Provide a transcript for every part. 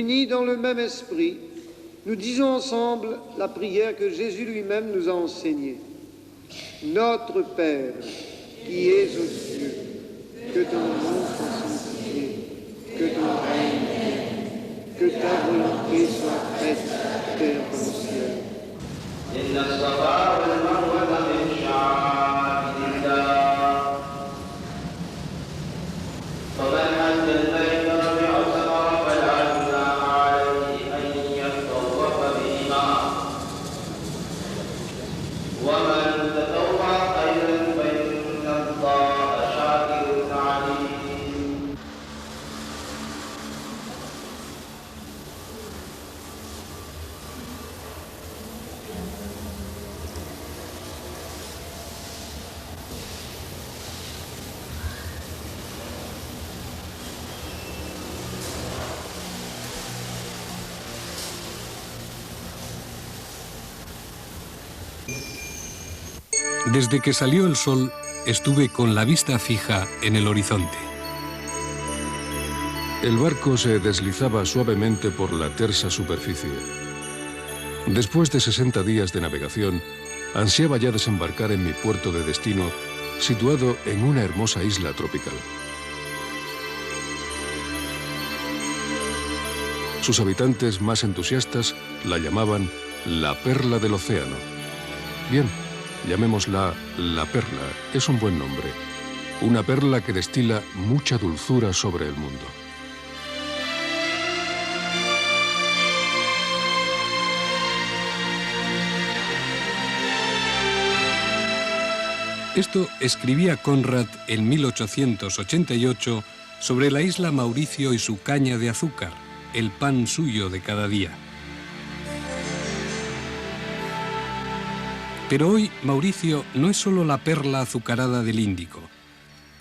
unis dans le même esprit, nous disons ensemble la prière que Jésus lui-même nous a enseignée. Notre Père, qui es aux cieux, que ton nom soit sanctifié, que ton règne vienne, que ta volonté soit faite sur la terre comme au ciel. Desde que salió el sol, estuve con la vista fija en el horizonte. El barco se deslizaba suavemente por la tersa superficie. Después de 60 días de navegación, ansiaba ya desembarcar en mi puerto de destino, situado en una hermosa isla tropical. Sus habitantes más entusiastas la llamaban la perla del océano. Bien, llamémosla La Perla, es un buen nombre. Una perla que destila mucha dulzura sobre el mundo. Esto escribía Conrad en 1888 sobre la isla Mauricio y su caña de azúcar, el pan suyo de cada día. Pero hoy Mauricio no es solo la perla azucarada del Índico.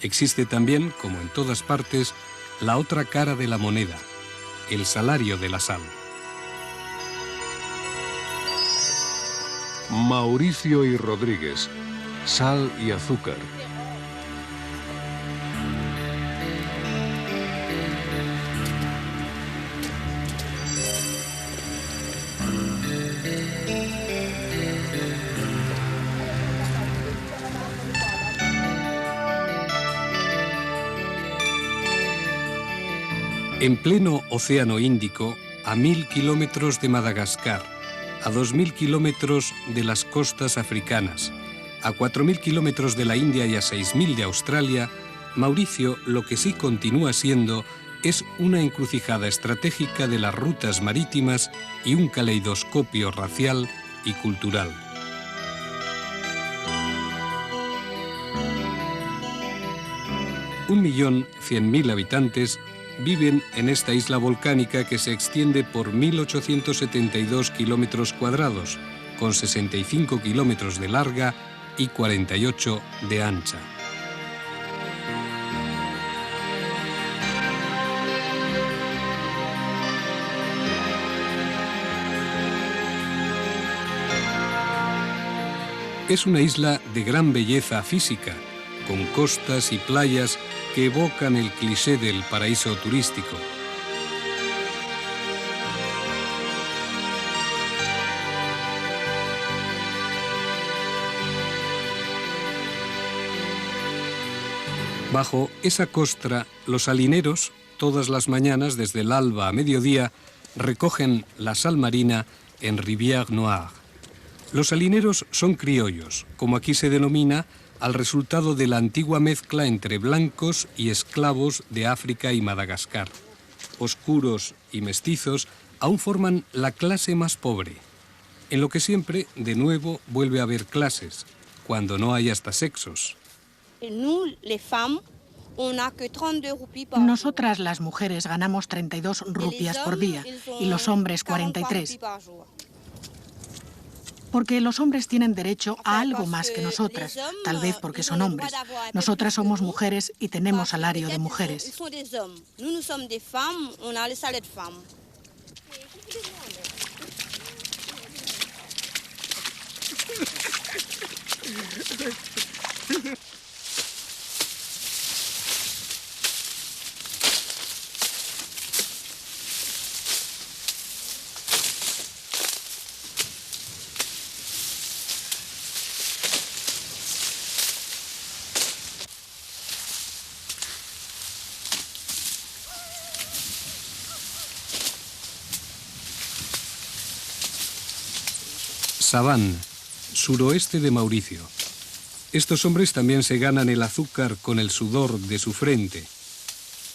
Existe también, como en todas partes, la otra cara de la moneda, el salario de la sal. Mauricio y Rodríguez, sal y azúcar. En pleno Océano Índico, a 1000 kilómetros de Madagascar, a 2000 kilómetros de las costas africanas, a 4000 kilómetros de la India y a 6000 de Australia, Mauricio lo que sí continúa siendo es una encrucijada estratégica de las rutas marítimas y un caleidoscopio racial y cultural. Un 1.100.000 habitantes viven en esta isla volcánica que se extiende por 1.872 kilómetros cuadrados, con 65 kilómetros de larga y 48 de ancha. Es una isla de gran belleza física, con costas y playas que evocan el cliché del paraíso turístico. Bajo esa costra, los salineros, todas las mañanas desde el alba a mediodía, recogen la sal marina en Rivière Noire. Los salineros son criollos, como aquí se denomina, al resultado de la antigua mezcla entre blancos y esclavos de África y Madagascar. Oscuros y mestizos aún forman la clase más pobre, en lo que siempre, de nuevo, vuelve a haber clases, cuando no hay hasta sexos. Nosotras, las mujeres, ganamos 32 rupias por día y los hombres 43. Porque los hombres tienen derecho a algo más que nosotras, tal vez porque son hombres. Nosotras somos mujeres y tenemos salario de mujeres. Savane, suroeste de Mauricio. Estos hombres también se ganan el azúcar con el sudor de su frente.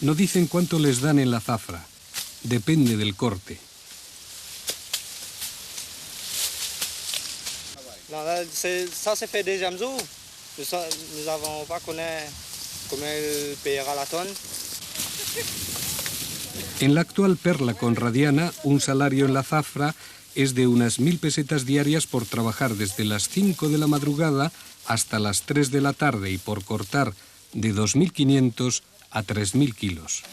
No dicen cuánto les dan en la zafra. Depende del corte. Ça se fait déjà nous n'avons pas connu combien il payera la tonne. En la actual perla conradiana, un salario en la zafra es de unas 1000 pesetas diarias por trabajar desde las 5 de la madrugada hasta las 3 de la tarde y por cortar de 2500 a 3000 kilos.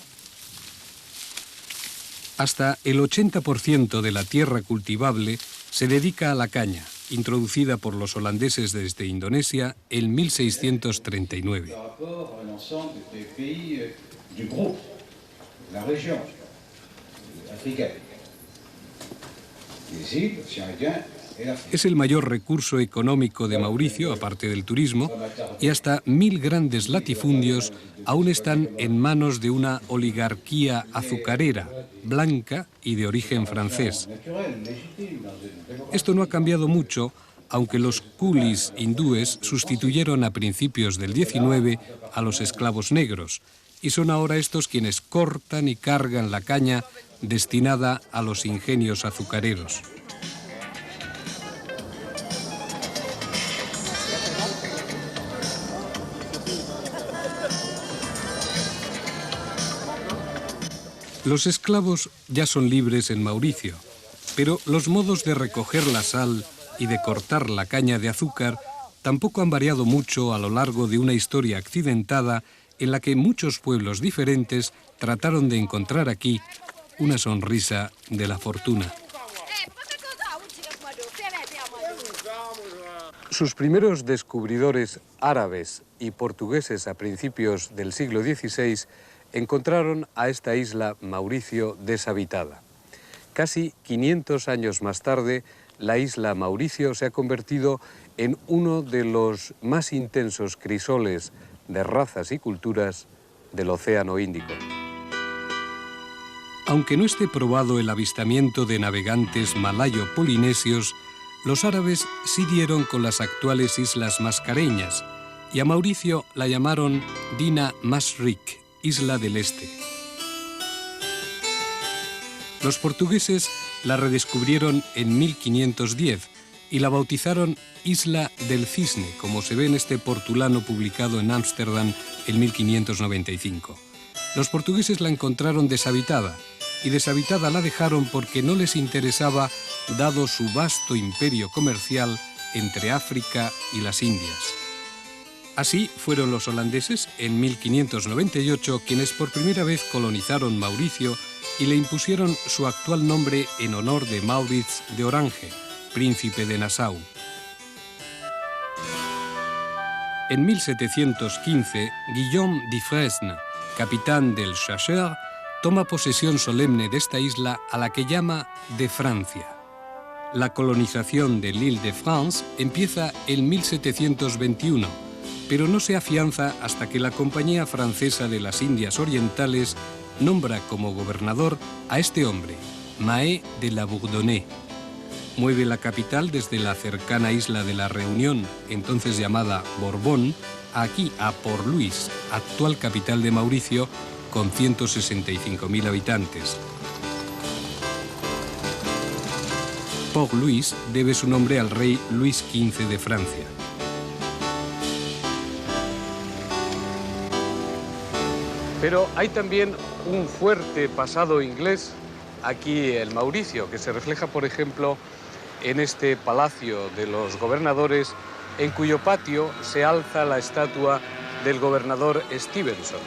Hasta el 80% de la tierra cultivable se dedica a la caña, introducida por los holandeses desde Indonesia en 1639. Es el mayor recurso económico de Mauricio, aparte del turismo, y hasta 1000 grandes latifundios aún están en manos de una oligarquía azucarera, blanca y de origen francés. Esto no ha cambiado mucho, aunque los coolies hindúes sustituyeron a principios del 19 a los esclavos negros, y son ahora estos quienes cortan y cargan la caña destinada a los ingenios azucareros. Los esclavos ya son libres en Mauricio, pero los modos de recoger la sal y de cortar la caña de azúcar tampoco han variado mucho a lo largo de una historia accidentada en la que muchos pueblos diferentes trataron de encontrar aquí una sonrisa de la fortuna. Sus primeros descubridores árabes y portugueses a principios del siglo XVI encontraron a esta isla Mauricio deshabitada. Casi 500 años más tarde, la isla Mauricio se ha convertido en uno de los más intensos crisoles de razas y culturas del Océano Índico. Aunque no esté probado el avistamiento de navegantes malayo-polinesios, los árabes sí dieron con las actuales islas mascareñas, y a Mauricio la llamaron Dina Masrik, Isla del Este. Los portugueses la redescubrieron en 1510 y la bautizaron Isla del Cisne, como se ve en este portulano publicado en Ámsterdam en 1595. Los portugueses la encontraron deshabitada, y deshabitada la dejaron porque no les interesaba, dado su vasto imperio comercial entre África y las Indias. Así fueron los holandeses, en 1598, quienes por primera vez colonizaron Mauricio y le impusieron su actual nombre en honor de Maurits de Orange, príncipe de Nassau. En 1715, Guillaume de Fresne, capitán del Chasseur, toma posesión solemne de esta isla a la que llama de Francia. La colonización de l'Île de France empieza en 1721, pero no se afianza hasta que la Compañía Francesa de las Indias Orientales nombra como gobernador a este hombre, Mahé de la Bourdonnais. Mueve la capital desde la cercana isla de la Reunión, entonces llamada Borbón, aquí a Port-Louis, actual capital de Mauricio, con 165.000 habitantes. Port-Louis debe su nombre al rey Luis XV de Francia. Pero hay también un fuerte pasado inglés aquí en Mauricio, que se refleja, por ejemplo, en este palacio de los gobernadores, en cuyo patio se alza la estatua del gobernador Stevenson,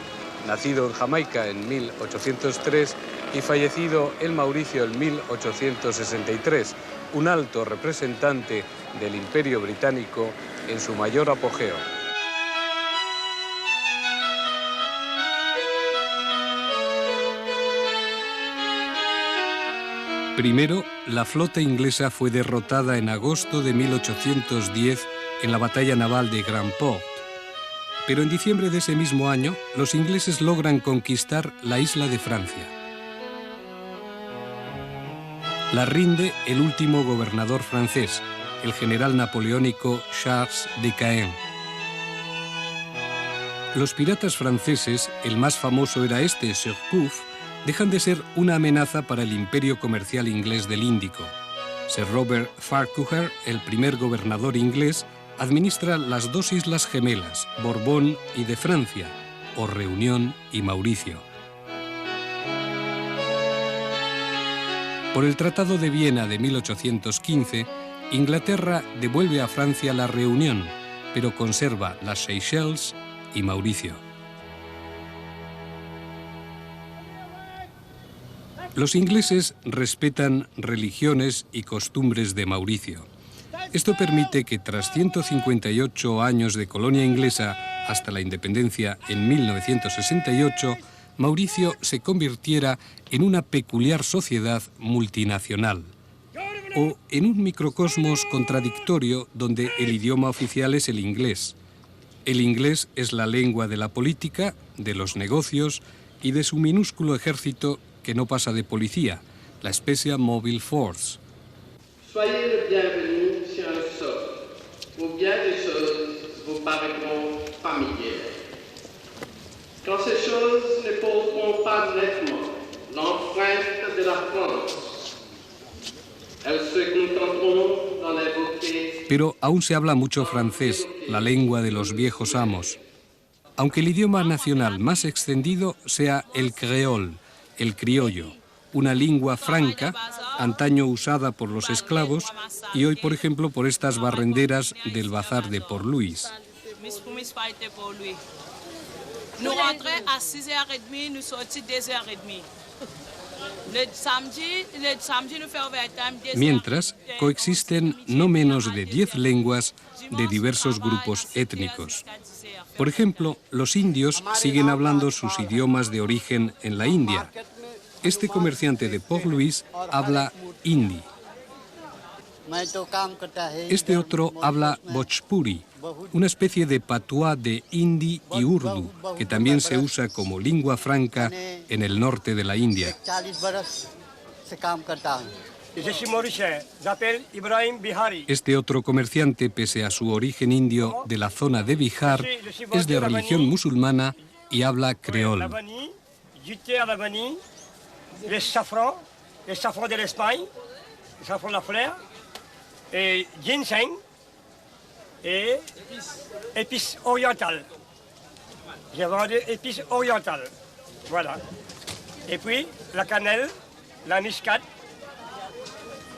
nacido en Jamaica en 1803 y fallecido en Mauricio en 1863, un alto representante del Imperio Británico en su mayor apogeo. Primero, la flota inglesa fue derrotada en agosto de 1810 en la batalla naval de Grand Port. Pero en diciembre de ese mismo año, los ingleses logran conquistar la isla de Francia. La rinde el último gobernador francés, el general napoleónico Charles de Caen. Los piratas franceses, el más famoso era este, Surcouf, dejan de ser una amenaza para el imperio comercial inglés del Índico. Sir Robert Farquhar, el primer gobernador inglés, administra las dos islas gemelas, Borbón y de Francia, o Reunión y Mauricio. Por el Tratado de Viena de 1815, Inglaterra devuelve a Francia la Reunión, pero conserva las Seychelles y Mauricio. Los ingleses respetan religiones y costumbres de Mauricio. Esto permite que tras 158 años de colonia inglesa hasta la independencia en 1968, Mauricio se convirtiera en una peculiar sociedad multinacional o en un microcosmos contradictorio donde el idioma oficial es el inglés. El inglés es la lengua de la política, de los negocios y de su minúsculo ejército que no pasa de policía, la Special Mobile Force. Soyez le bienvenu sur un sol, où bien des choses vous paraîtront familières. Quand ces choses ne poseront pas nettement l'empreinte de la France, elles se contenteront d'en évoquer. Pero aún se habla mucho francés, la lengua de los viejos amos. Aunque el idioma nacional más extendido sea el créole, el criollo, una lengua franca, antaño usada por los esclavos y hoy, por ejemplo, por estas barrenderas del bazar de Port-Louis. Nous rentrons à 6h30, nous sortis 2h30. Le samedi nous fait overtime. Mientras, coexisten no menos de 10 lenguas de diversos grupos étnicos. Por ejemplo, los indios siguen hablando sus idiomas de origen en la India. Este comerciante de Port-Louis habla hindi. Este otro habla Bhojpuri, una especie de patuá de hindi y urdu, que también se usa como lengua franca en el norte de la India. Este otro comerciante, pese a su origen indio de la zona de Bihar, es de religión musulmana y habla creol. Les safran de l'Espagne, le safran de la fleur, et ginseng et épices orientales. J'ai vendu épices orientales, voilà. Et puis la cannelle, la muscade,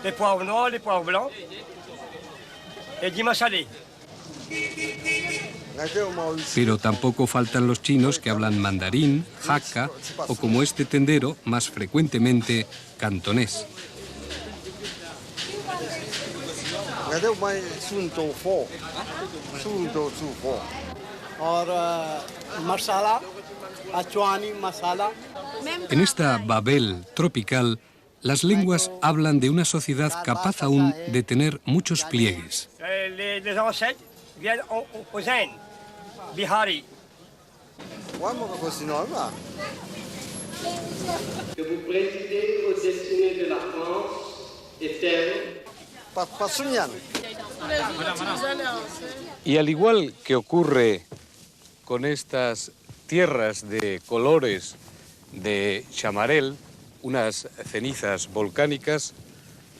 les poivres noirs, les poivres blancs et du massalé. Pero tampoco faltan los chinos que hablan mandarín, hakka o, como este tendero, más frecuentemente cantonés. En esta Babel tropical, las lenguas hablan de una sociedad capaz aún de tener muchos pliegues. Viennent aux Indes, Bihari. Que vous présidez aux destinées de la France est-elle? Y al igual que ocurre con estas tierras de colores de chamarel, unas cenizas volcánicas,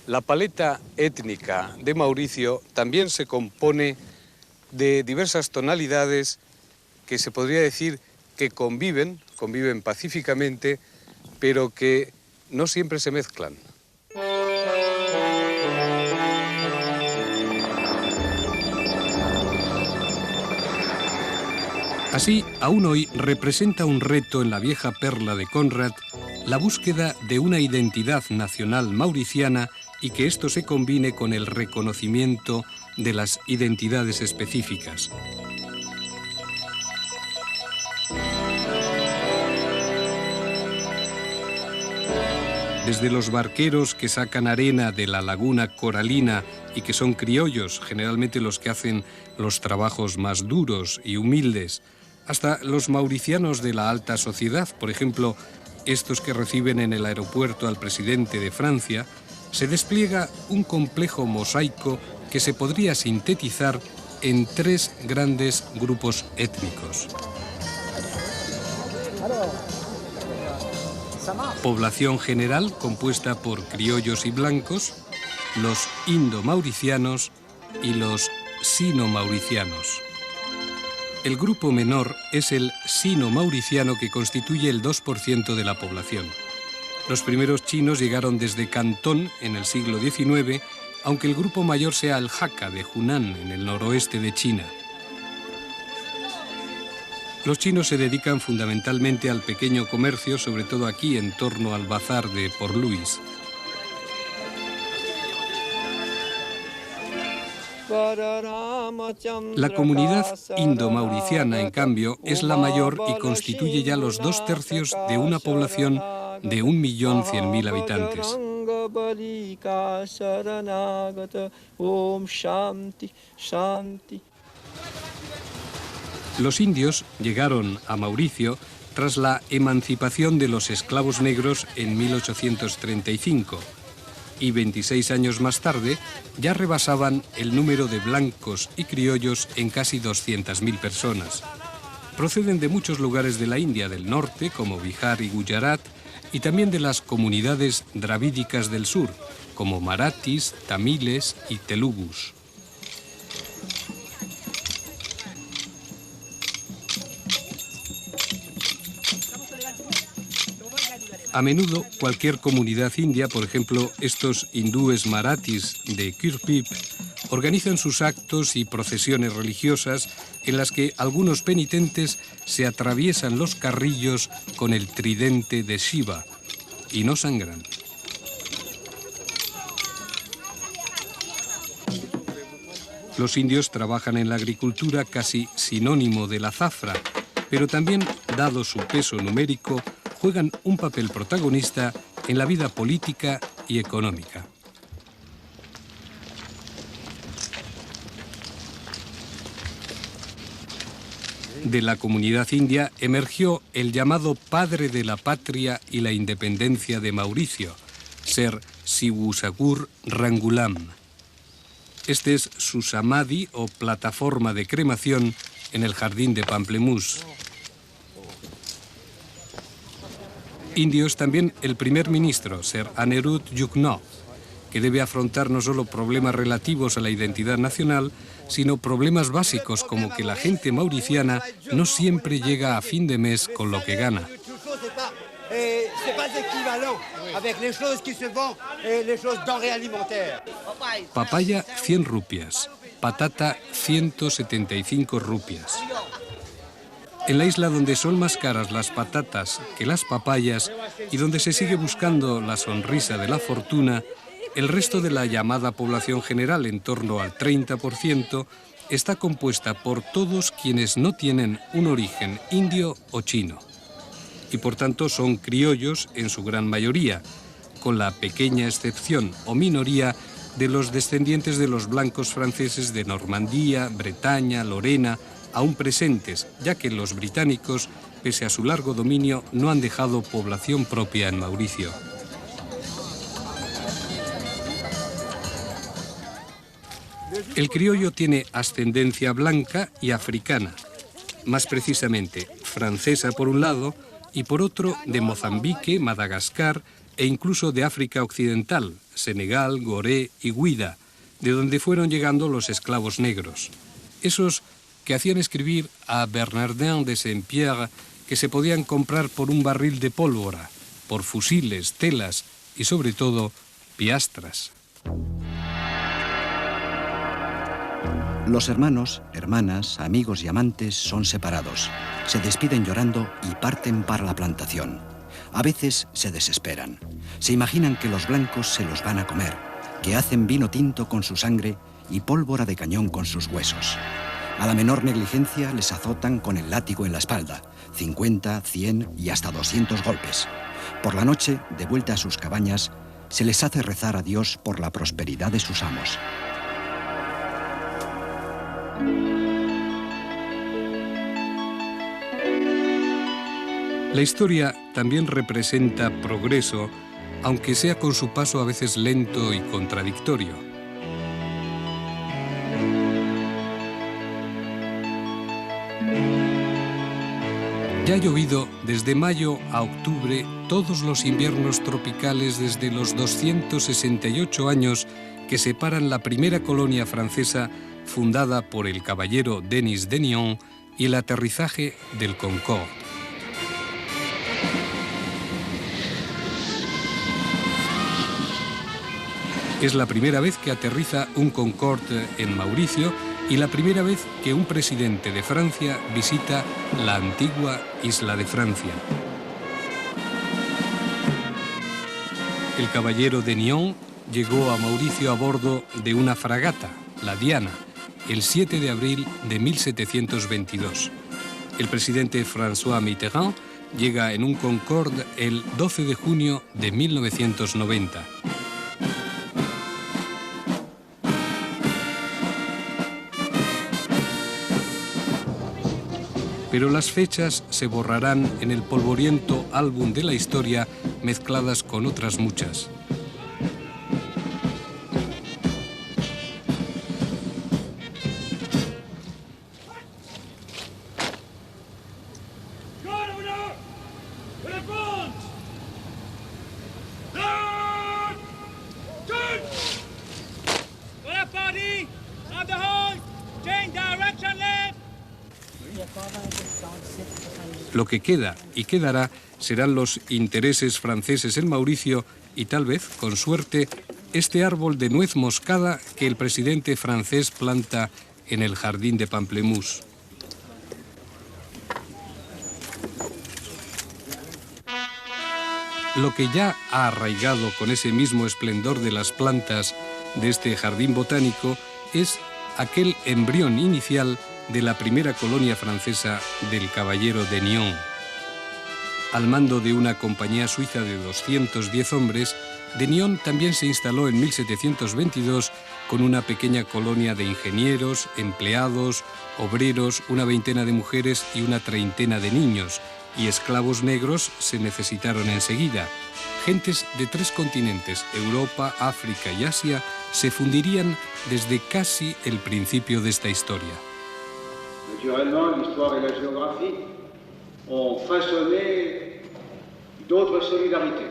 la paleta étnica de Mauricio también se compone de diversas tonalidades que se podría decir que conviven pacíficamente, pero que no siempre se mezclan. Así, aún hoy representa un reto en la vieja perla de Conrad la búsqueda de una identidad nacional mauriciana y que esto se combine con el reconocimiento de las identidades específicas. Desde los barqueros que sacan arena de la laguna coralina y que son criollos, generalmente los que hacen los trabajos más duros y humildes, hasta los mauricianos de la alta sociedad, por ejemplo, estos que reciben en el aeropuerto al presidente de Francia, se despliega un complejo mosaico que se podría sintetizar en 3 grandes grupos étnicos. Población general compuesta por criollos y blancos, los indo-mauricianos y los sino-mauricianos. El grupo menor es el sino-mauriciano, que constituye el 2% de la población. Los primeros chinos llegaron desde Cantón en el siglo XIX, aunque el grupo mayor sea el Hakka de Hunan, en el noroeste de China. Los chinos se dedican fundamentalmente al pequeño comercio, sobre todo aquí en torno al bazar de Port-Louis. La comunidad indo-mauriciana, en cambio, es la mayor y constituye ya los 2/3 de una población de 1.100.000 habitantes. Los indios llegaron a Mauricio tras la emancipación de los esclavos negros en 1835 y 26 años más tarde ya rebasaban el número de blancos y criollos en casi 200.000 personas. Proceden de muchos lugares de la India del norte, como Bihar y Gujarat, y también de las comunidades dravídicas del sur, como marathis, tamiles y telugus. A menudo, cualquier comunidad india, por ejemplo, estos hindúes marathis de Kirpip, organizan sus actos y procesiones religiosas en las que algunos penitentes se atraviesan los carrillos con el tridente de Shiva y no sangran. Los indios trabajan en la agricultura, casi sinónimo de la zafra, pero también, dado su peso numérico, juegan un papel protagonista en la vida política y económica. De la comunidad india emergió el llamado padre de la patria y la independencia de Mauricio, Ser Sibusakur Rangulam. Este es su samadhi o plataforma de cremación en el jardín de Pamplemousse. Indios también el primer ministro, Ser Anirudh Yugnauth, que debe afrontar no solo problemas relativos a la identidad nacional, sino problemas básicos como que la gente mauriciana no siempre llega a fin de mes con lo que gana. Papaya, 100 rupias. Patata, 175 rupias. En la isla donde son más caras las patatas que las papayas y donde se sigue buscando la sonrisa de la fortuna, el resto de la llamada población general, en torno al 30%, está compuesta por todos quienes no tienen un origen indio o chino. Y por tanto son criollos en su gran mayoría, con la pequeña excepción o minoría de los descendientes de los blancos franceses de Normandía, Bretaña, Lorena, aún presentes, ya que los británicos, pese a su largo dominio, no han dejado población propia en Mauricio. El criollo tiene ascendencia blanca y africana, más precisamente francesa por un lado y por otro de Mozambique, Madagascar e incluso de África Occidental, Senegal, Gorée y Guida, de donde fueron llegando los esclavos negros. Esos que hacían escribir a Bernardin de Saint-Pierre que se podían comprar por un barril de pólvora, por fusiles, telas y sobre todo piastras. Los hermanos, hermanas, amigos y amantes son separados. Se despiden llorando y parten para la plantación. A veces se desesperan. Se imaginan que los blancos se los van a comer, que hacen vino tinto con su sangre y pólvora de cañón con sus huesos. A la menor negligencia les azotan con el látigo en la espalda, 50, 100 y hasta 200 golpes. Por la noche, de vuelta a sus cabañas, se les hace rezar a Dios por la prosperidad de sus amos. La historia también representa progreso, aunque sea con su paso a veces lento y contradictorio. Ya ha llovido desde mayo a octubre todos los inviernos tropicales desde los 268 años que separan la primera colonia francesa fundada por el caballero Denis de Nyon y el aterrizaje del Concorde. Es la primera vez que aterriza un Concorde en Mauricio y la primera vez que un presidente de Francia visita la antigua isla de Francia. El caballero de Nyon llegó a Mauricio a bordo de una fragata, la Diana, el 7 de abril de 1722. El presidente François Mitterrand llega en un Concorde el 12 de junio de 1990. Pero las fechas se borrarán en el polvoriento álbum de la historia mezcladas con otras muchas. Lo que queda y quedará serán los intereses franceses en Mauricio y tal vez, con suerte, este árbol de nuez moscada que el presidente francés planta en el jardín de Pamplemousse. Lo que ya ha arraigado con ese mismo esplendor de las plantas de este jardín botánico es aquel embrión inicial de la primera colonia francesa del caballero de Nyon. Al mando de una compañía suiza de 210 hombres, de Nyon también se instaló en 1722 con una pequeña colonia de ingenieros, empleados, obreros, una veintena de mujeres y una treintena de niños, y esclavos negros se necesitaron enseguida. Gentes de 3 continentes, Europa, África y Asia, se fundirían desde casi el principio de esta historia. Naturellement, l'histoire et la géographie ont façonné d'autres solidarités.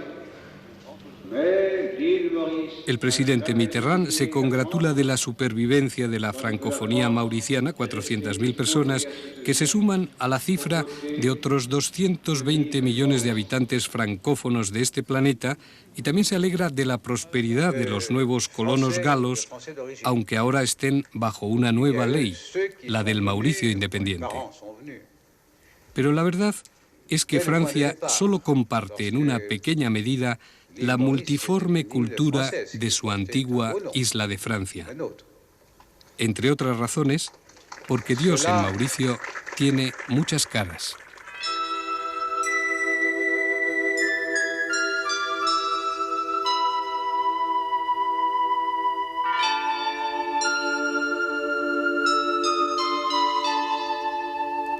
Mais l'île Maurice... El presidente Mitterrand se congratula de la supervivencia de la francofonía mauriciana, 400.000 personas, que se suman a la cifra de otros 220 millones de habitantes francófonos de este planeta, y también se alegra de la prosperidad de los nuevos colonos galos, aunque ahora estén bajo una nueva ley, la del Mauricio independiente. Pero la verdad es que Francia solo comparte en una pequeña medida la multiforme cultura de su antigua isla de Francia. Entre otras razones, porque Dios en Mauricio tiene muchas caras.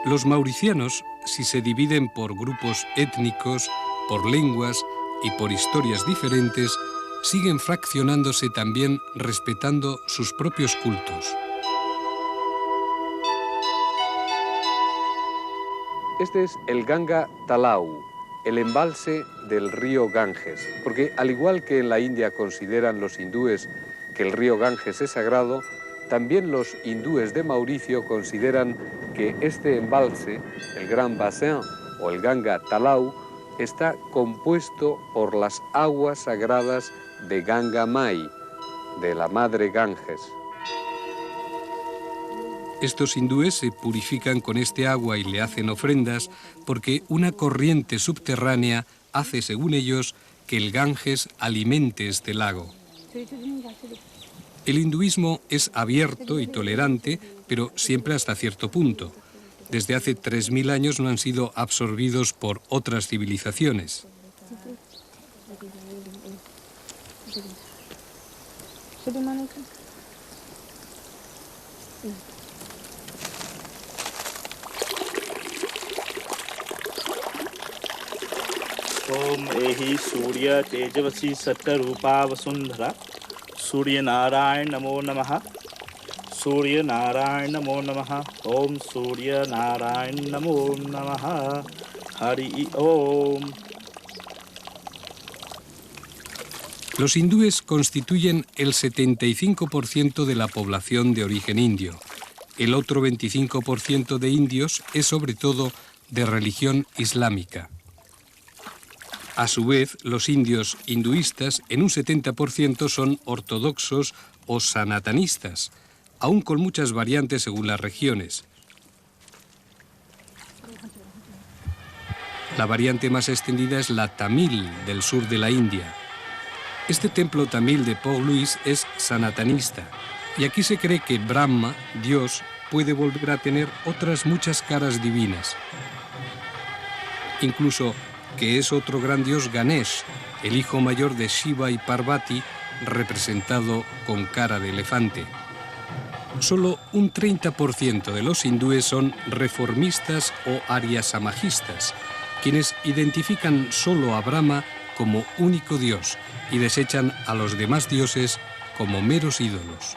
Los mauricianos, si se dividen por grupos étnicos, por lenguas y por historias diferentes, siguen fraccionándose también respetando sus propios cultos. Este es el Ganga Talau, el embalse del río Ganges, porque al igual que en la India consideran los hindúes que el río Ganges es sagrado, también los hindúes de Mauricio consideran que este embalse, el Gran Bassin o el Ganga Talau, está compuesto por las aguas sagradas de Ganga Mai, de la madre Ganges. Estos hindúes se purifican con este agua y le hacen ofrendas porque una corriente subterránea hace, según ellos, que el Ganges alimente este lago. El hinduismo es abierto y tolerante, pero siempre hasta cierto punto. Desde hace 3.000 años no han sido absorbidos por otras civilizaciones. Om Ehi Surya Tejavasi Satta Rupa Vasundhara Surya Narayan Namo Namaha Surya Narayana Namo Namaha. Om Surya Narayana Namo Namaha. Hari Om. Los hindúes constituyen el 75% de la población de origen indio. El otro 25% de indios es sobre todo de religión islámica. A su vez, los indios hinduistas en un 70% son ortodoxos o sanatanistas, aún con muchas variantes según las regiones. La variante más extendida es la tamil del sur de la India. Este templo tamil de Port-Louis es sanatanista, y aquí se cree que Brahma, Dios, puede volver a tener otras muchas caras divinas. Incluso que es otro gran dios Ganesh, el hijo mayor de Shiva y Parvati, representado con cara de elefante. Solo un 30% de los hindúes son reformistas o aryasamajistas, quienes identifican solo a Brahma como único dios y desechan a los demás dioses como meros ídolos.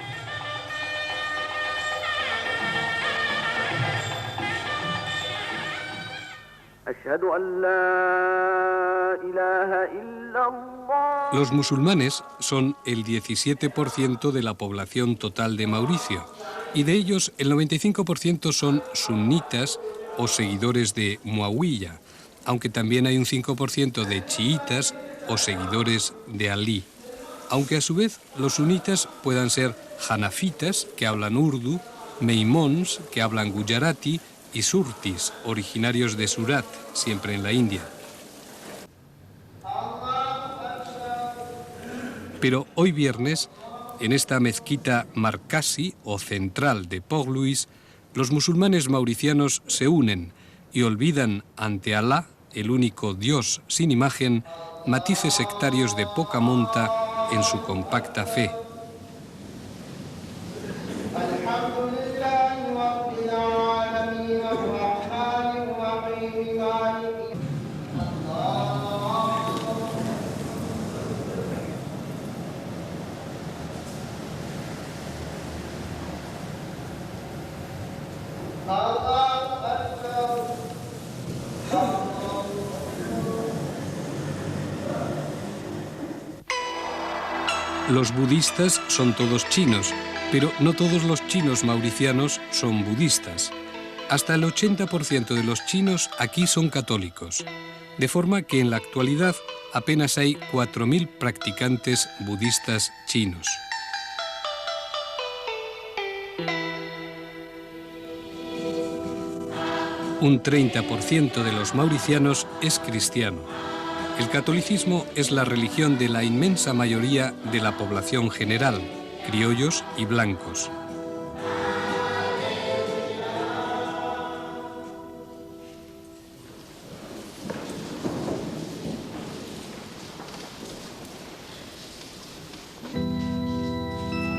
Los musulmanes son el 17% de la población total de Mauricio, y de ellos el 95% son sunitas o seguidores de Muawiyya, aunque también hay un 5% de chiitas o seguidores de Alí, aunque a su vez los sunitas puedan ser hanafitas, que hablan urdu, meimons, que hablan gujarati, y surtis, originarios de Surat, siempre en la India. Pero hoy viernes, en esta mezquita Markazi o central de Port-Louis, los musulmanes mauricianos se unen y olvidan ante Alá, el único Dios sin imagen, matices sectarios de poca monta en su compacta fe. Los budistas son todos chinos, pero no todos los chinos mauricianos son budistas. Hasta el 80% de los chinos aquí son católicos, de forma que en la actualidad apenas hay 4.000 practicantes budistas chinos. Un 30% de los mauricianos es cristiano. El catolicismo es la religión de la inmensa mayoría de la población general, criollos y blancos.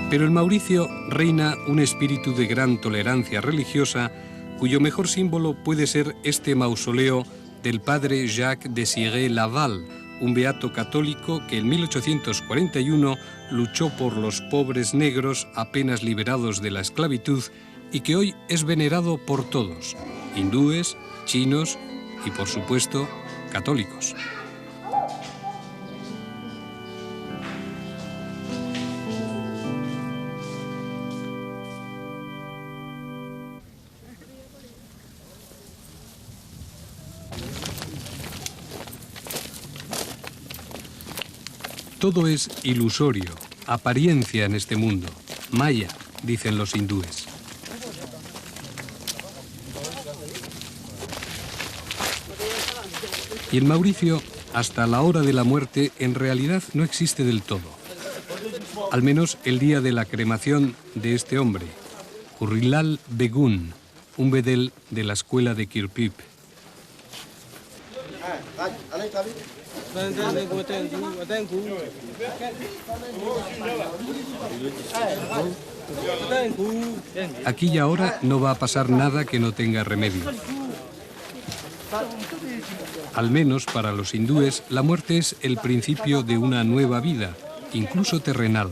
Pero en Mauricio reina un espíritu de gran tolerancia religiosa, cuyo mejor símbolo puede ser este mausoleo del padre Jacques Désiré Laval, un beato católico que en 1841 luchó por los pobres negros apenas liberados de la esclavitud y que hoy es venerado por todos, hindúes, chinos y, por supuesto, católicos. Todo es ilusorio, apariencia en este mundo, maya, dicen los hindúes. Y en Mauricio, hasta la hora de la muerte, en realidad no existe del todo. Al menos el día de la cremación de este hombre, Currilal Begun, un bedel de la escuela de Kirpip. Aquí y ahora no va a pasar nada que no tenga remedio. Al menos para los hindúes, la muerte es el principio de una nueva vida, incluso terrenal,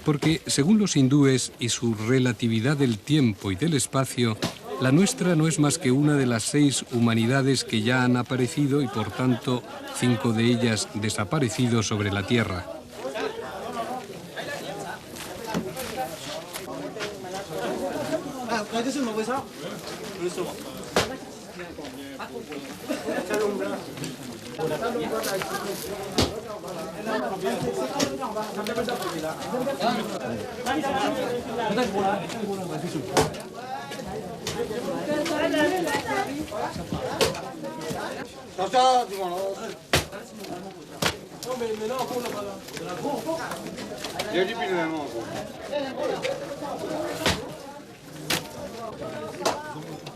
Porque, según los hindúes y su relatividad del tiempo y del espacio, la nuestra no es más que una de las 6 humanidades que ya han aparecido y, por tanto, 5 de ellas desaparecido sobre la Tierra.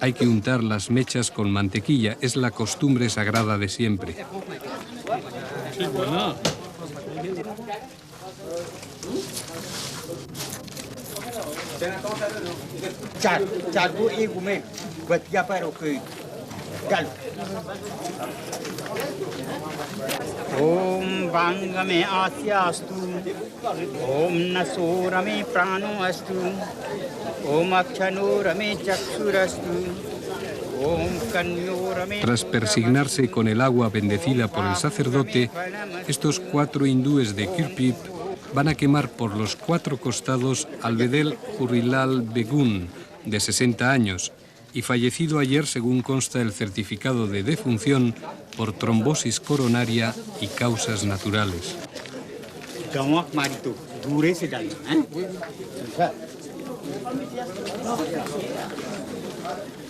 Hay que untar las mechas con mantequilla, es la costumbre sagrada de siempre. Om Vangame Asyastu, Om Nasorame Prano Astu, Om Akshanurame Chakshurastu, Om Kanyorame. Tras persignarse con el agua bendecida por el sacerdote, estos 4 hindúes de Kirpip van a quemar por los 4 costados al Bedel Hurrilal Begun, de 60 años, y fallecido ayer, según consta el certificado de defunción, por trombosis coronaria y causas naturales.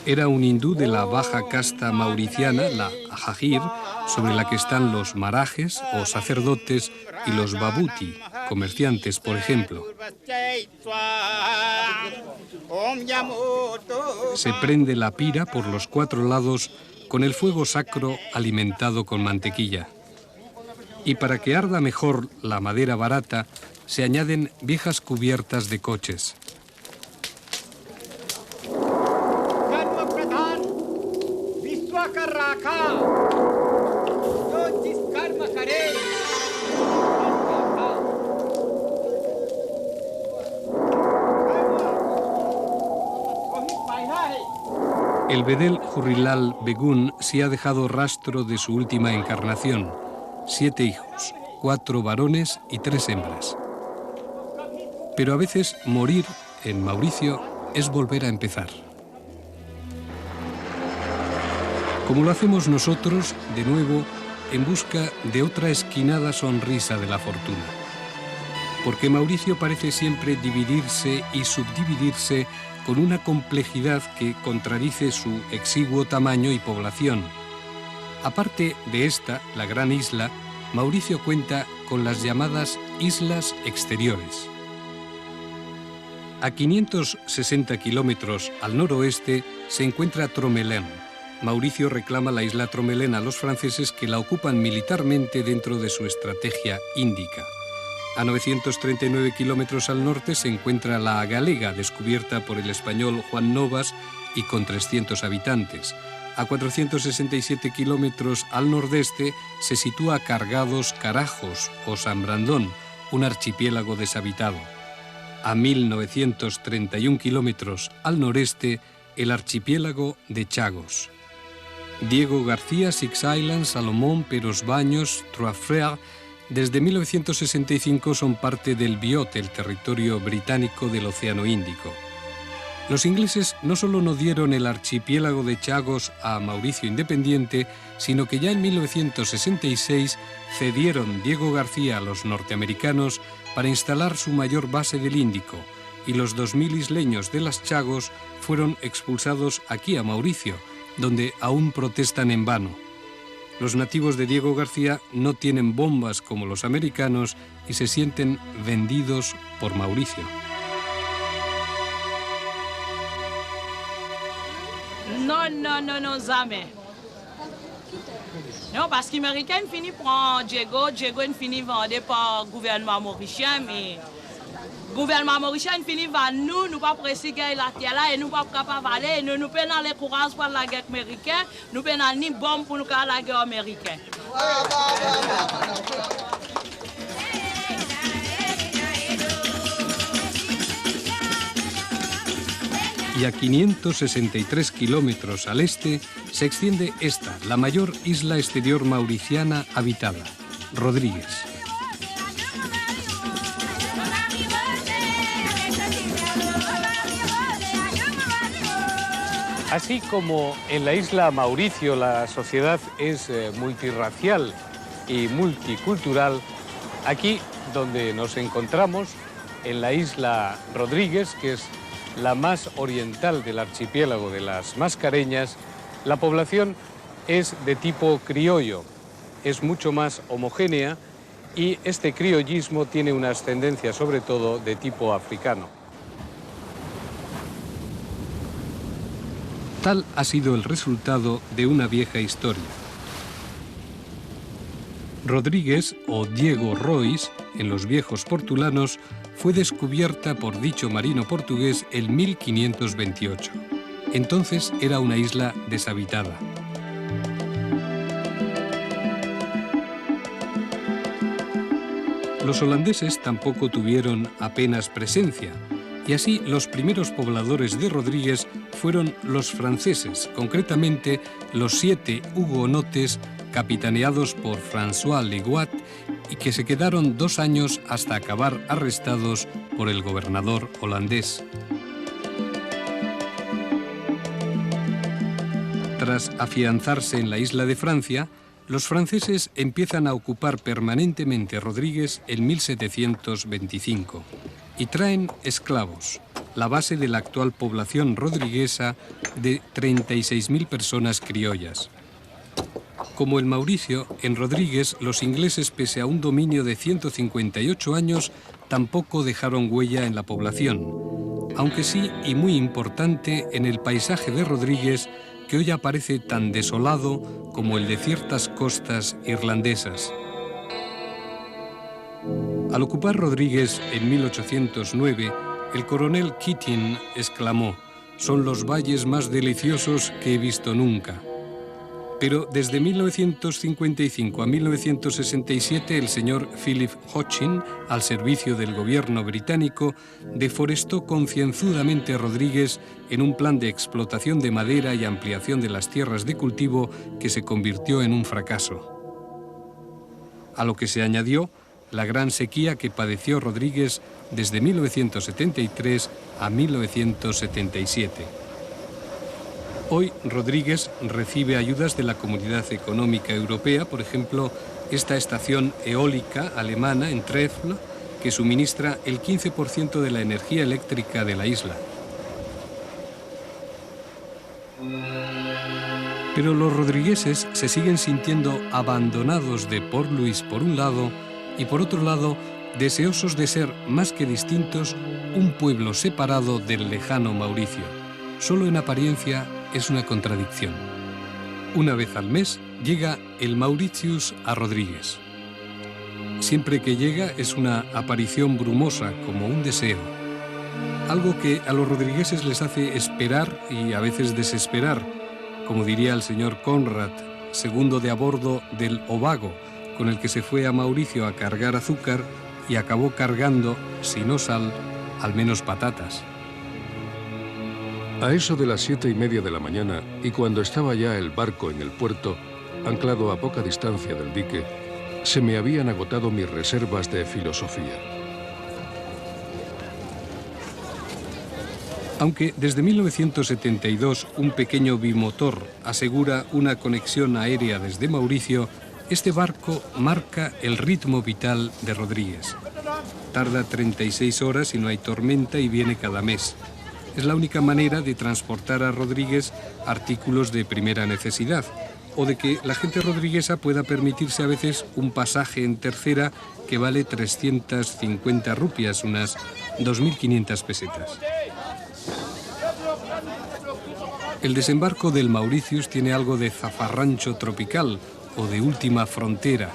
Era un hindú de la baja casta mauriciana, la Hajir, sobre la que están los marajes o sacerdotes y los babuti, comerciantes, por ejemplo. Se prende la pira por los 4 lados con el fuego sacro alimentado con mantequilla. Y para que arda mejor la madera barata, se añaden viejas cubiertas de coches. El Bedel Hurrilal Begun sí ha dejado rastro de su última encarnación. 7 hijos, 4 varones y 3 hembras. Pero a veces morir en Mauricio es volver a empezar. Como lo hacemos nosotros, de nuevo, en busca de otra esquinada sonrisa de la fortuna. Porque Mauricio parece siempre dividirse y subdividirse con una complejidad que contradice su exiguo tamaño y población. Aparte de esta, la gran isla, Mauricio cuenta con las llamadas islas exteriores. A 560 kilómetros al noroeste se encuentra Tromelin. Mauricio reclama la isla Tromelin a los franceses, que la ocupan militarmente dentro de su estrategia índica. A 939 kilómetros al norte se encuentra la Galega, descubierta por el español Juan Novas y con 300 habitantes. A 467 kilómetros al nordeste se sitúa Cargados Carajos o San Brandón, un archipiélago deshabitado. A 1931 kilómetros al noreste, el archipiélago de Chagos. Diego García, Six Islands, Salomón, Peros Baños, Trois Frères, desde 1965 son parte del BIOT, el territorio británico del Océano Índico. Los ingleses no solo no dieron el archipiélago de Chagos a Mauricio independiente, sino que ya en 1966 cedieron Diego García a los norteamericanos para instalar su mayor base del Índico, y los 2000 isleños de las Chagos fueron expulsados aquí a Mauricio, donde aún protestan en vano. Los nativos de Diego García no tienen bombas como los americanos y se sienten vendidos por Mauricio. Non, jamais. Non, parce que les Américains finissent par Diego finit vendu par le gouvernement mauricien, mais le gouvernement mauricien finit par nous pas précis la terre là et nous pas capables d'aller, nous pas dans les courages pour la guerre américaine, nous pas dans ni bombe pour nous faire la guerre américaine. Y a 563 kilómetros al este se extiende esta, la mayor isla exterior mauriciana habitada, Rodrigues. Así como en la isla Mauricio la sociedad es multirracial y multicultural, aquí donde nos encontramos, en la isla Rodrigues, que es la más oriental del archipiélago de las Mascareñas, la población es de tipo criollo, es mucho más homogénea y este criollismo tiene una ascendencia sobre todo de tipo africano. Tal ha sido el resultado de una vieja historia. Rodrigues, o Diego Rois, en los viejos portulanos, fue descubierta por dicho marino portugués en 1528. Entonces era una isla deshabitada. Los holandeses tampoco tuvieron apenas presencia, y así los primeros pobladores de Rodrigues fueron los franceses, concretamente los 7 hugonotes capitaneados por François Leguat y que se quedaron 2 años hasta acabar arrestados por el gobernador holandés. Tras afianzarse en la isla de Francia, los franceses empiezan a ocupar permanentemente Rodrigues en 1725 y traen esclavos, la base de la actual población rodriguesa de 36.000 personas criollas. Como en Mauricio, en Rodrigues los ingleses, pese a un dominio de 158 años, tampoco dejaron huella en la población, aunque sí, y muy importante, en el paisaje de Rodrigues, que hoy aparece tan desolado como el de ciertas costas irlandesas. Al ocupar Rodrigues en 1809, el coronel Keating exclamó: «Son los valles más deliciosos que he visto nunca». Pero desde 1955 a 1967 el señor Philip Hodgkin, al servicio del gobierno británico, deforestó concienzudamente Rodrigues en un plan de explotación de madera y ampliación de las tierras de cultivo que se convirtió en un fracaso. A lo que se añadió la gran sequía que padeció Rodrigues desde 1973 a 1977. Hoy Rodrigues recibe ayudas de la Comunidad Económica Europea, por ejemplo, esta estación eólica alemana en Trèfle, que suministra el 15% de la energía eléctrica de la isla. Pero los rodrigueses se siguen sintiendo abandonados de Port-Louis por un lado y por otro lado deseosos de ser, más que distintos, un pueblo separado del lejano Mauricio. Solo en apariencia es una contradicción. Una vez al mes llega el Mauritius a Rodrigues. Siempre que llega es una aparición brumosa, como un deseo. Algo que a los rodrigueses les hace esperar y a veces desesperar, como diría el señor Conrad, segundo de a bordo del Obago, con el que se fue a Mauricio a cargar azúcar y acabó cargando, si no sal, al menos patatas. A eso de las 7:30 de la mañana, y cuando estaba ya el barco en el puerto, anclado a poca distancia del dique, se me habían agotado mis reservas de filosofía. Aunque desde 1972 un pequeño bimotor asegura una conexión aérea desde Mauricio, este barco marca el ritmo vital de Rodrigues. Tarda 36 horas y no hay tormenta y viene cada mes. Es la única manera de transportar a Rodrigues artículos de primera necesidad o de que la gente rodriguesa pueda permitirse a veces un pasaje en tercera que vale 350 rupias, unas 2.500 pesetas. El desembarco del Mauritius tiene algo de zafarrancho tropical o de última frontera.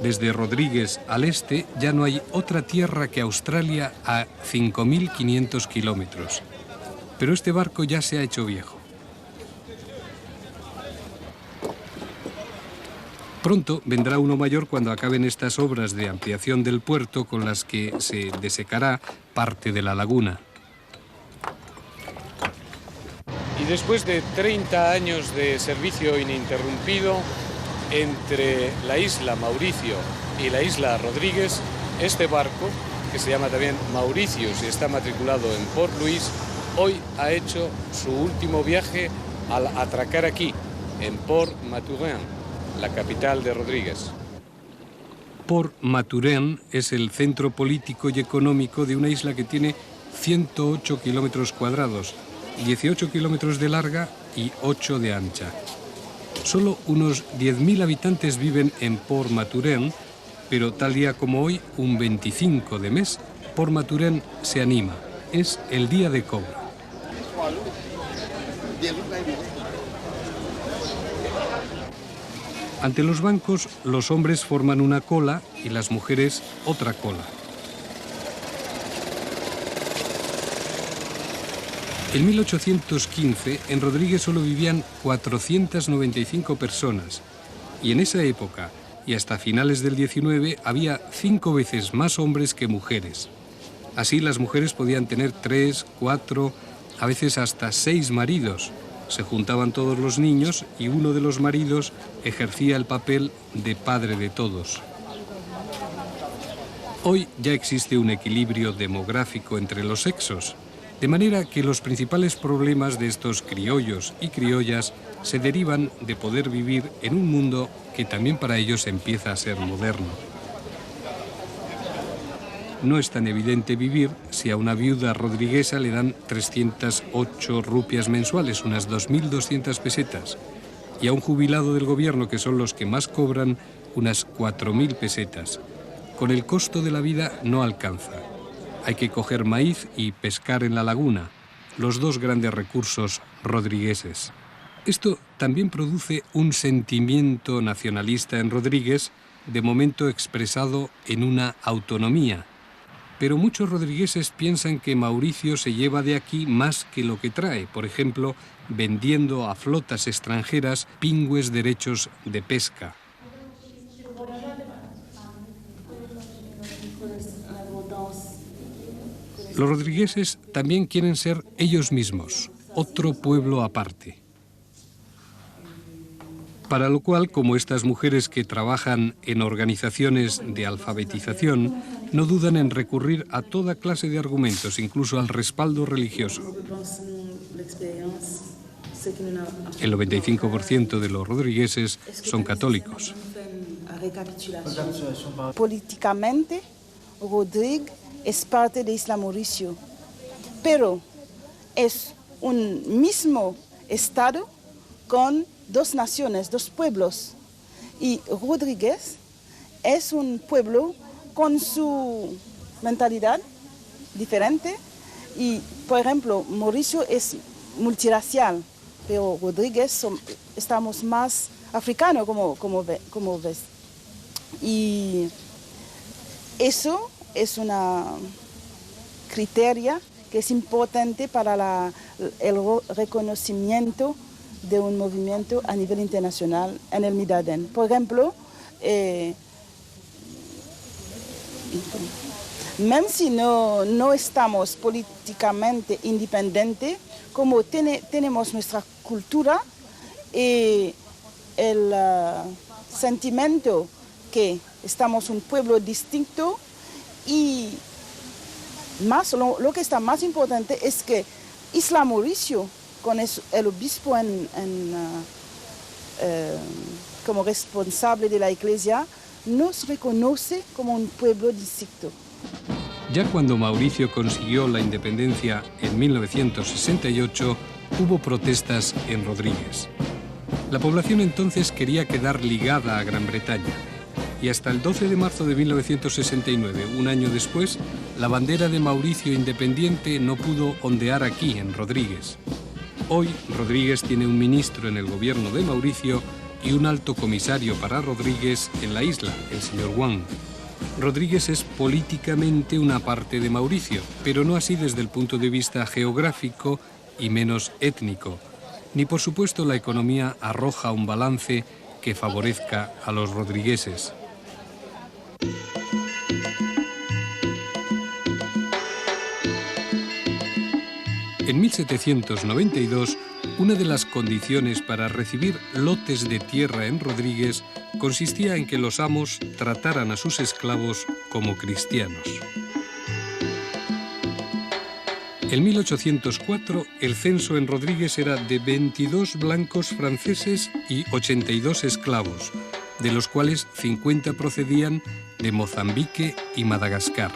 Desde Rodrigues al este ya no hay otra tierra que Australia a 5.500 kilómetros. Pero este barco ya se ha hecho viejo. Pronto vendrá uno mayor cuando acaben estas obras de ampliación del puerto con las que se desecará parte de la laguna. Y después de 30 años de servicio ininterrumpido entre la isla Mauricio y la isla Rodríguez, este barco, que se llama también Mauritius y está matriculado en Port Louis, hoy ha hecho su último viaje al atracar aquí, en Port Mathurin, la capital de Rodríguez. Port Mathurin es el centro político y económico de una isla que tiene 108 kilómetros cuadrados, 18 kilómetros de larga y 8 de ancha. Solo unos 10.000 habitantes viven en Port Mathurin, pero tal día como hoy, un 25 de mes, Port Mathurin se anima. Es el día de cobro. Ante los bancos, los hombres forman una cola y las mujeres otra cola. En 1815, en Rodríguez solo vivían 495 personas, y en esa época, y hasta finales del 19, había 5 veces más hombres que mujeres. Así las mujeres podían tener 3, 4, a veces hasta 6 maridos. Se juntaban todos los niños y uno de los maridos ejercía el papel de padre de todos. Hoy ya existe un equilibrio demográfico entre los sexos, de manera que los principales problemas de estos criollos y criollas se derivan de poder vivir en un mundo que también para ellos empieza a ser moderno. No es tan evidente vivir si a una viuda rodriguesa le dan 308 rupias mensuales, unas 2.200 pesetas, y a un jubilado del gobierno, que son los que más cobran, unas 4.000 pesetas. Con el costo de la vida no alcanza. Hay que coger maíz y pescar en la laguna, los dos grandes recursos rodrigueses. Esto también produce un sentimiento nacionalista en Rodríguez, de momento expresado en una autonomía. Pero muchos rodrigueses piensan que Mauricio se lleva de aquí más que lo que trae, por ejemplo, vendiendo a flotas extranjeras pingües derechos de pesca. Los rodrigueses también quieren ser ellos mismos, otro pueblo aparte. Para lo cual, como estas mujeres que trabajan en organizaciones de alfabetización, no dudan en recurrir a toda clase de argumentos, incluso al respaldo religioso. El 95% de los rodrigueses son católicos. Políticamente, Rodríguez es parte de Isla Mauricio, pero es un mismo estado con dos naciones, dos pueblos. Y Rodríguez es un pueblo con su mentalidad diferente. Y, por ejemplo, Mauricio es multirracial, pero Rodríguez estamos más africanos, como ves. Y eso es una criteria que es importante para el reconocimiento de un movimiento a nivel internacional en el Midden. Por ejemplo, même si no estamos políticamente independientes, como tenemos nuestra cultura y el sentimiento que estamos un pueblo distinto, y más, lo que está más importante es que Isla Mauricio, con el obispo como responsable de la iglesia, nos reconoce como un pueblo distinto. Ya cuando Mauricio consiguió la independencia en 1968, hubo protestas en Rodríguez. La población entonces quería quedar ligada a Gran Bretaña. Y hasta el 12 de marzo de 1969, un año después, la bandera de Mauricio independiente no pudo ondear aquí, en Rodríguez. Hoy, Rodríguez tiene un ministro en el gobierno de Mauricio y un alto comisario para Rodríguez en la isla, el señor Wang. Rodríguez es políticamente una parte de Mauricio, pero no así desde el punto de vista geográfico y menos étnico. Ni por supuesto la economía arroja un balance que favorezca a los rodrigueses. En 1792, una de las condiciones para recibir lotes de tierra en Rodrigues consistía en que los amos trataran a sus esclavos como cristianos. En 1804, el censo en Rodrigues era de 22 blancos franceses y 82 esclavos, de los cuales 50 procedían de Mozambique y Madagascar.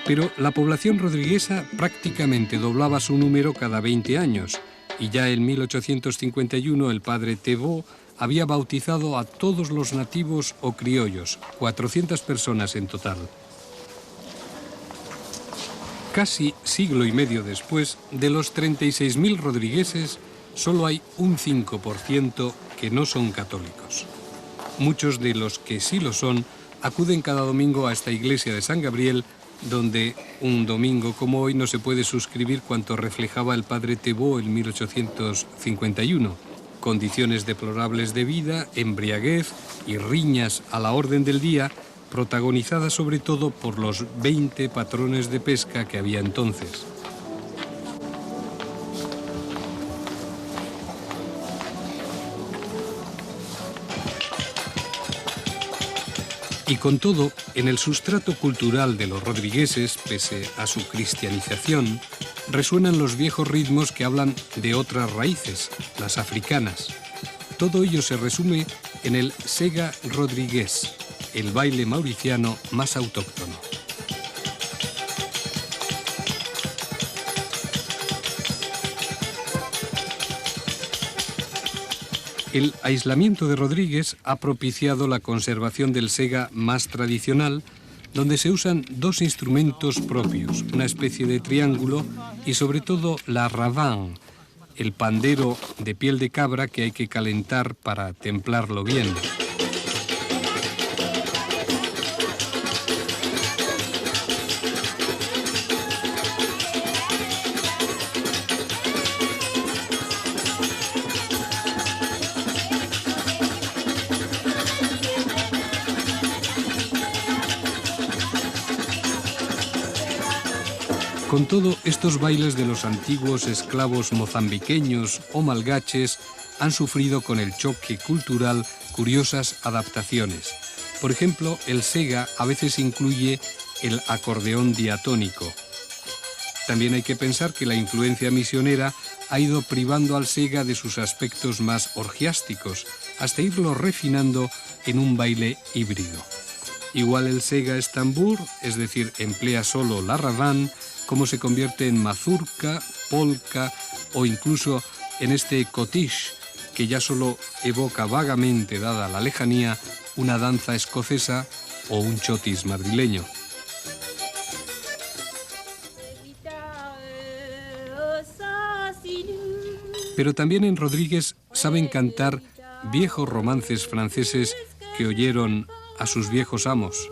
Pero la población rodriguesa prácticamente doblaba su número cada 20 años, y ya en 1851 el padre Thébault había bautizado a todos los nativos o criollos, 400 personas en total. Casi siglo y medio después, de los 36.000 rodrigueses, solo hay un 5% que no son católicos. Muchos de los que sí lo son acuden cada domingo a esta iglesia de San Gabriel, donde un domingo como hoy no se puede suscribir cuanto reflejaba el padre Thébault en 1851. Condiciones deplorables de vida, embriaguez y riñas a la orden del día, protagonizadas sobre todo por los 20 patrones de pesca que había entonces. Y con todo, en el sustrato cultural de los rodrigueses, pese a su cristianización, resuenan los viejos ritmos que hablan de otras raíces, las africanas. Todo ello se resume en el sega rodrigués, el baile mauriciano más autóctono. El aislamiento de Rodrigues ha propiciado la conservación del sega más tradicional, donde se usan dos instrumentos propios, una especie de triángulo y sobre todo la ravin, el pandero de piel de cabra que hay que calentar para templarlo bien. Con todo, estos bailes de los antiguos esclavos mozambiqueños o malgaches han sufrido con el choque cultural curiosas adaptaciones. Por ejemplo, el sega a veces incluye el acordeón diatónico. También hay que pensar que la influencia misionera ha ido privando al sega de sus aspectos más orgiásticos, hasta irlo refinando en un baile híbrido. Igual el sega es tambur, es decir, emplea solo la ravin, como se convierte en mazurca, polka o incluso en este cottage, que ya solo evoca vagamente, dada la lejanía, una danza escocesa o un chotis madrileño. Pero también en Rodrigues saben cantar viejos romances franceses que oyeron a sus viejos amos.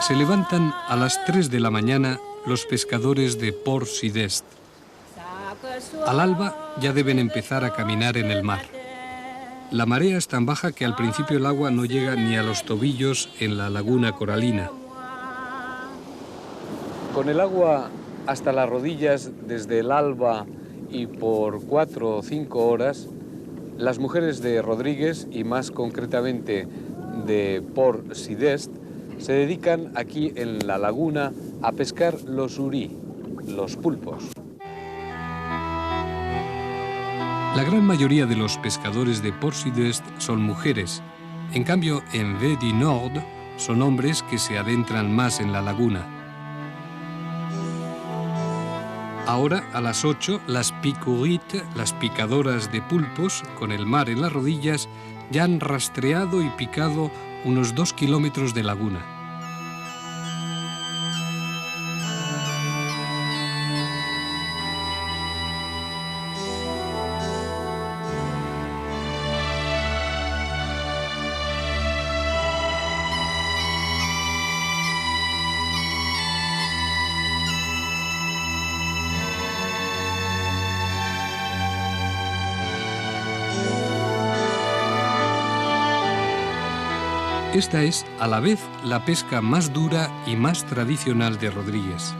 Se levantan a las 3 de la mañana los pescadores de Port Sidest. Al alba ya deben empezar a caminar en el mar. La marea es tan baja que al principio el agua no llega ni a los tobillos en la laguna coralina. Con el agua hasta las rodillas desde el alba y por 4 o 5 horas, las mujeres de Rodrigues, y más concretamente de Port Sidest, se dedican aquí en la laguna a pescar los urí, los pulpos. La gran mayoría de los pescadores de Port Sidest son mujeres. En cambio, en Baie du Nord son hombres que se adentran más en la laguna. Ahora, a las 8, las picourites, las picadoras de pulpos, con el mar en las rodillas, ya han rastreado y picado unos 2 kilómetros de laguna. Esta es, a la vez, la pesca más dura y más tradicional de Rodríguez.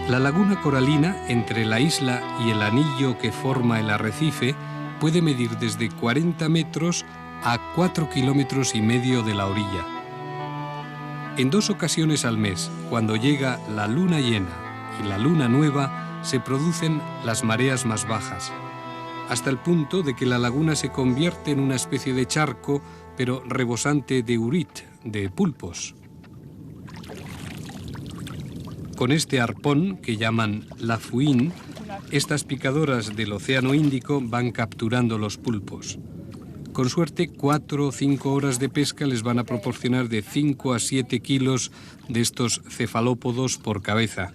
La laguna coralina, entre la isla y el anillo que forma el arrecife, puede medir desde 40 metros a 4,5 kilómetros de la orilla. En 2 ocasiones al mes, cuando llega la luna llena y la luna nueva, se producen las mareas más bajas, hasta el punto de que la laguna se convierte en una especie de charco, pero rebosante de urit, de pulpos. Con este arpón, que llaman la fuín, estas picadoras del Océano Índico van capturando los pulpos. Con suerte, 4 o 5 horas de pesca les van a proporcionar de 5 a 7 kilos de estos cefalópodos por cabeza.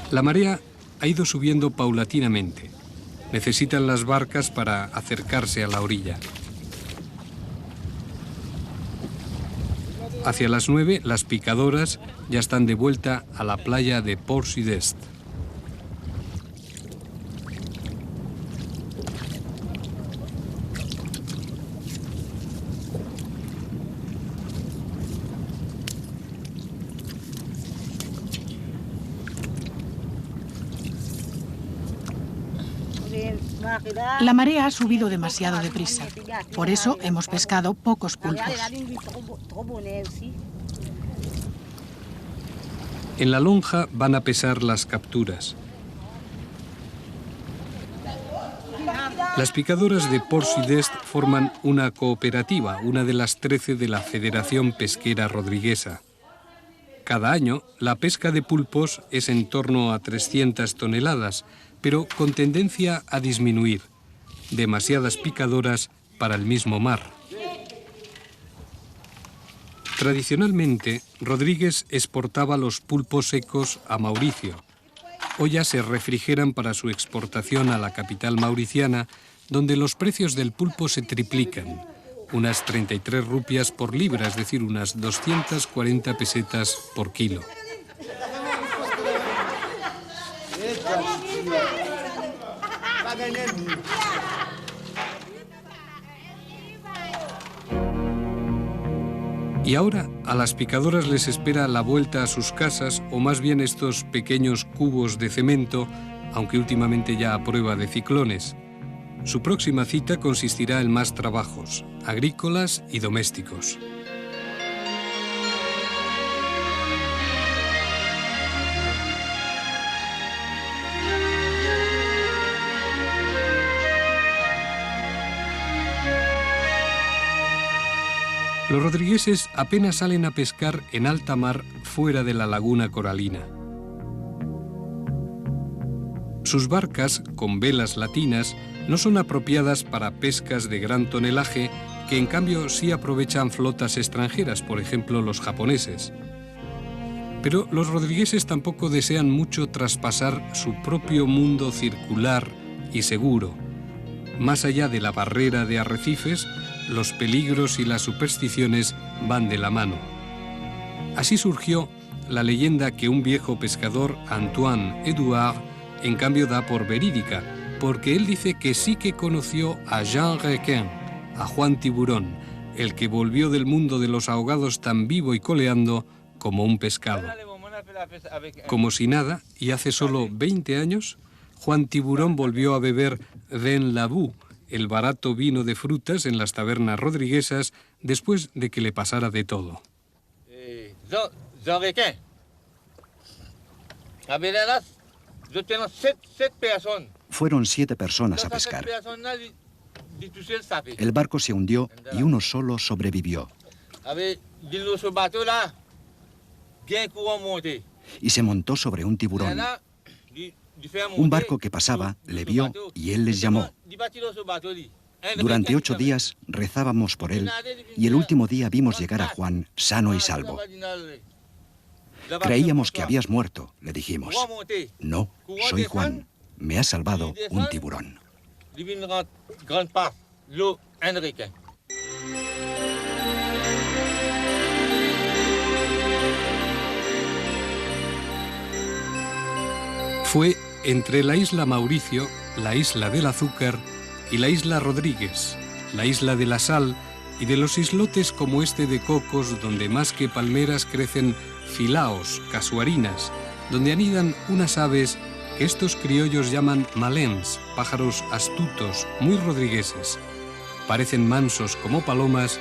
La marea ha ido subiendo paulatinamente. Necesitan las barcas para acercarse a la orilla. Hacia las 9, las picadoras ya están de vuelta a la playa de Port Sud-Est. La marea ha subido demasiado deprisa. Por eso hemos pescado pocos pulpos. En la lonja van a pesar las capturas. Las picadoras de Port Sud-Est forman una cooperativa, una de las 13 de la Federación Pesquera Rodriguesa. Cada año, la pesca de pulpos es en torno a 300 toneladas, pero con tendencia a disminuir. Demasiadas picadoras para el mismo mar. Tradicionalmente, Rodríguez exportaba los pulpos secos a Mauricio. Hoy ya se refrigeran para su exportación a la capital mauriciana, donde los precios del pulpo se triplican. Unas 33 rupias por libra, es decir, unas 240 pesetas por kilo. Y ahora a las picadoras les espera la vuelta a sus casas, o más bien estos pequeños cubos de cemento, aunque últimamente ya a prueba de ciclones. Su próxima cita consistirá en más trabajos, agrícolas y domésticos. Los rodrigueses apenas salen a pescar en alta mar fuera de la laguna coralina. Sus barcas, con velas latinas, no son apropiadas para pescas de gran tonelaje, que en cambio sí aprovechan flotas extranjeras, por ejemplo los japoneses. Pero los rodrigueses tampoco desean mucho traspasar su propio mundo circular y seguro. Más allá de la barrera de arrecifes, los peligros y las supersticiones van de la mano. Así surgió la leyenda que un viejo pescador, Antoine Edouard, en cambio da por verídica, porque él dice que sí que conoció a Jean Requin, a Juan Tiburón, el que volvió del mundo de los ahogados tan vivo y coleando como un pescado. Como si nada, y hace solo 20 años, Juan Tiburón volvió a beber vin labou, el barato vino de frutas en las tabernas rodriguesas, después de que le pasara de todo. Jean Requin. A ver, yo tengo 7 personas. Fueron 7 personas a pescar. El barco se hundió y uno solo sobrevivió. Y se montó sobre un tiburón. Un barco que pasaba le vio y él les llamó. Durante 8 días rezábamos por él y el último día vimos llegar a Juan sano y salvo. Creíamos que habías muerto, le dijimos. No, soy Juan. Me ha salvado un tiburón. Fue entre la isla Mauricio, la isla del azúcar y la isla Rodríguez, la isla de la sal y de los islotes como este de Cocos, donde más que palmeras crecen filaos, casuarinas, donde anidan unas aves que estos criollos llaman malens, pájaros astutos, muy rodrigueses. Parecen mansos como palomas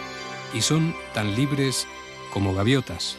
y son tan libres como gaviotas.